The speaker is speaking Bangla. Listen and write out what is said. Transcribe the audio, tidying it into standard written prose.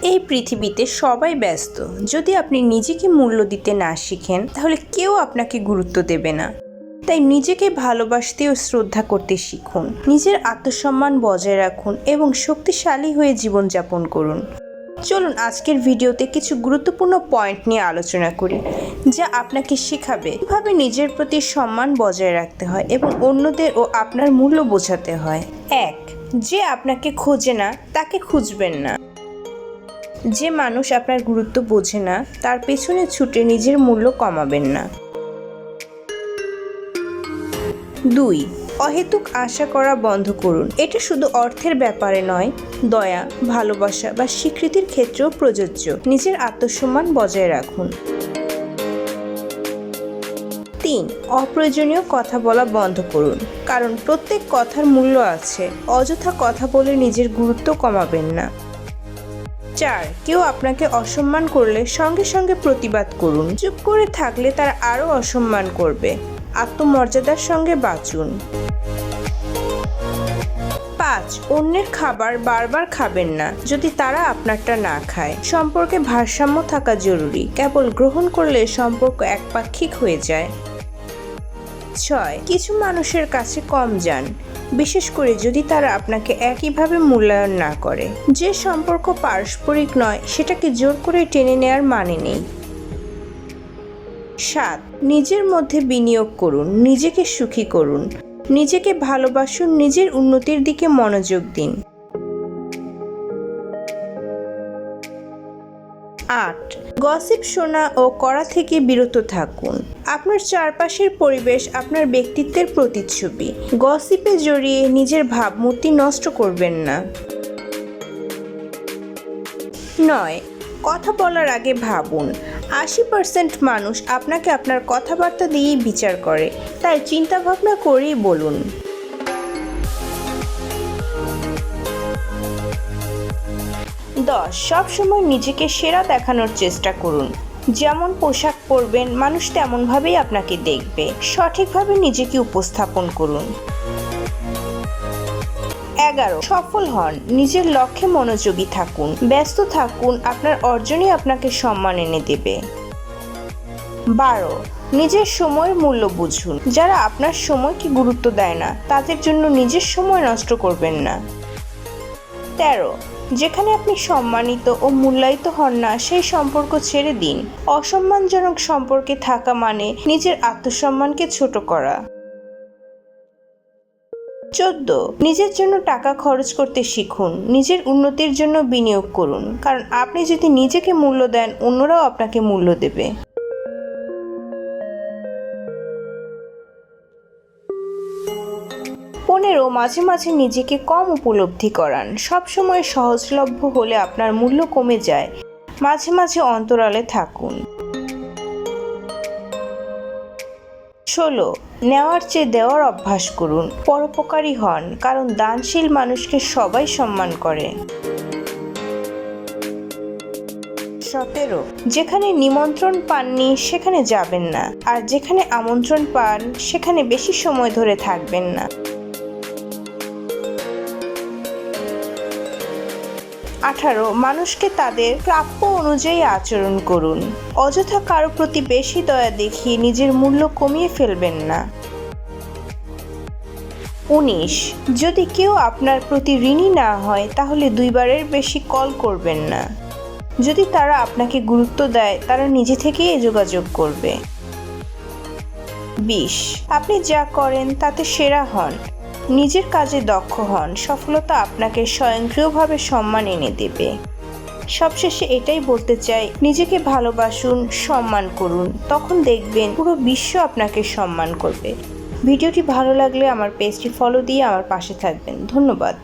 এই পৃথিবীতে সবাই ব্যস্ত। যদি আপনি নিজেকে মূল্য দিতে না শিখেন তাহলে কেউ আপনাকে গুরুত্ব দেবে না। তাই নিজেকে ভালোবাসতে ও শ্রদ্ধা করতে শিখুন, নিজের আত্মসম্মান বজায় রাখুন এবং শক্তিশালী হয়ে জীবনযাপন করুন। চলুন আজকের ভিডিওতে কিছু গুরুত্বপূর্ণ পয়েন্ট নিয়ে আলোচনা করি, যা আপনাকে শেখাবে কিভাবে নিজের প্রতি সম্মান বজায় রাখতে হয় এবং অন্যদের ও আপনার মূল্য বোঝাতে হয়। 1. যে আপনাকে খোঁজে না তাকে খুঁজবেন না। যে মানুষ আপনার গুরুত্ব বোঝে না তার পেছনে ছুটে নিজের মূল্য কমাবেন না। 2. অহেতুক আশা করা বন্ধ করুন। এটা শুধু অর্থের ব্যাপারে নয়, দয়া, ভালোবাসা বা স্বীকৃতির ক্ষেত্রেও প্রযোজ্য। নিজের আত্মসম্মান বজায় রাখুন। 3. অপ্রয়োজনীয় কথা বলা বন্ধ করুন, কারণ প্রত্যেক কথার মূল্য আছে। অযথা কথা বলে নিজের গুরুত্ব কমাবেন না। 4. কেউ আপনাকে অসম্মান করলে সঙ্গে সঙ্গে প্রতিবাদ করুন। চুপ করে থাকলে তারা আরও অসম্মান করবে। আত্মমর্যাদার সঙ্গে বাঁচুন। 5. অন্যের খাবার বারবার খাবেন না যদি তারা আপনারটা না খায়। সম্পর্কে ভারসাম্য থাকা জরুরি। কেবল গ্রহণ করলে সম্পর্ক একপাক্ষিক হয়ে যায়। 6. কিছু মানুষের কাছে কম যান, বিশেষ করে যদি তারা আপনাকে একইভাবে মূল্যায়ন না করে। যে সম্পর্ক পারস্পরিক নয় সেটাকে জোর করে টেনে নেওয়ার মানে নেই। 7. নিজের মধ্যে বিনিয়োগ করুন, নিজেকে সুখী করুন। নিজেকে ভালোবাসুন, নিজের উন্নতির দিকে মনোযোগ দিন। 8. গসিপ শোনা ও করা থেকে বিরত থাকুন। আপনার চারপাশের পরিবেশ আপনার ব্যক্তিত্বের প্রতিচ্ছবি। গসিপে জড়িয়ে নিজের ভাবমূর্তি নষ্ট করবেন না। 9. কথা বলার আগে ভাবুন। 80% মানুষ আপনাকে আপনার কথাবার্তা দিয়েই বিচার করে, তাই চিন্তা ভাবনা করেই বলুন। 10. সবসময় নিজেকে সেরা দেখানোর চেষ্টা করুন। যেমন পোশাক পরবেন মানুষ তেমনভাবেই আপনাকে দেখবে। সঠিকভাবে নিজেকে উপস্থাপন করুন। 11. সফল হন, নিজের লক্ষ্যে মনোযোগী থাকুন। ব্যস্ত থাকুন, আপনার অর্জনই আপনাকে সম্মান এনে দেবে। 12. নিজের সময়ের মূল্য বুঝুন। যারা আপনার সময়কে গুরুত্ব দেয় না তাদের জন্য নিজের সময় নষ্ট করবেন না। 13. যেখানে আপনি সম্মানিত ও মূল্যায়িত হন না সেই সম্পর্ক ছেড়ে দিন। অসম্মানজনক সম্পর্কে থাকা মানে নিজের আত্মসম্মানকে ছোট করা। 14. নিজের জন্য টাকা খরচ করতে শিখুন। নিজের উন্নতির জন্য বিনিয়োগ করুন, কারণ আপনি যদি নিজেকে মূল্য দেন অন্যরাও আপনাকে মূল্য দেবে। 15. মাঝে মাঝে নিজেকে কম উপলব্ধি করান। সবসময় সহজলভ্য হলে আপনার মূল্য কমে যায়। মাঝে মাঝে অন্তরালে থাকুন। 16. নেওয়ার চেয়ে দেওয়ার অভ্যাস করুন। পরোপকারী হন, কারণ দানশীল মানুষকে সবাই সম্মান করে। 17. যেখানে নিমন্ত্রণ পাননি সেখানে যাবেন না, আর যেখানে আমন্ত্রণ পান সেখানে বেশি সময় ধরে থাকবেন না। 18. মানুষকে তাদের প্রাপ্য অনুযায়ী আচরণ করুন। অযথা কারো প্রতি বেশি দয়া দেখিয়ে নিজের মূল্য কমিয়ে ফেলবেন না। 19. যদি কেউ আপনার প্রতি ঋণী না হয় তাহলে 2 বারের বেশি কল করবেন না। যদি তারা আপনাকে গুরুত্ব দেয় তারা নিজে থেকেই যোগাযোগ করবে। 20. আপনি যা করেন তাতে সেরা হন। নিজের কাজে দক্ষ হন। সফলতা আপনাকে স্বয়ংক্রিয়ভাবে সম্মান এনে দেবে। সবশেষে এটাই বলতে চাই, নিজেকে ভালোবাসুন, সম্মান করুন, তখন দেখবেন পুরো বিশ্ব আপনাকে সম্মান করবে। ভিডিওটি ভালো লাগলে আমার পেজটি ফলো দিয়ে আমার পাশে থাকবেন। ধন্যবাদ।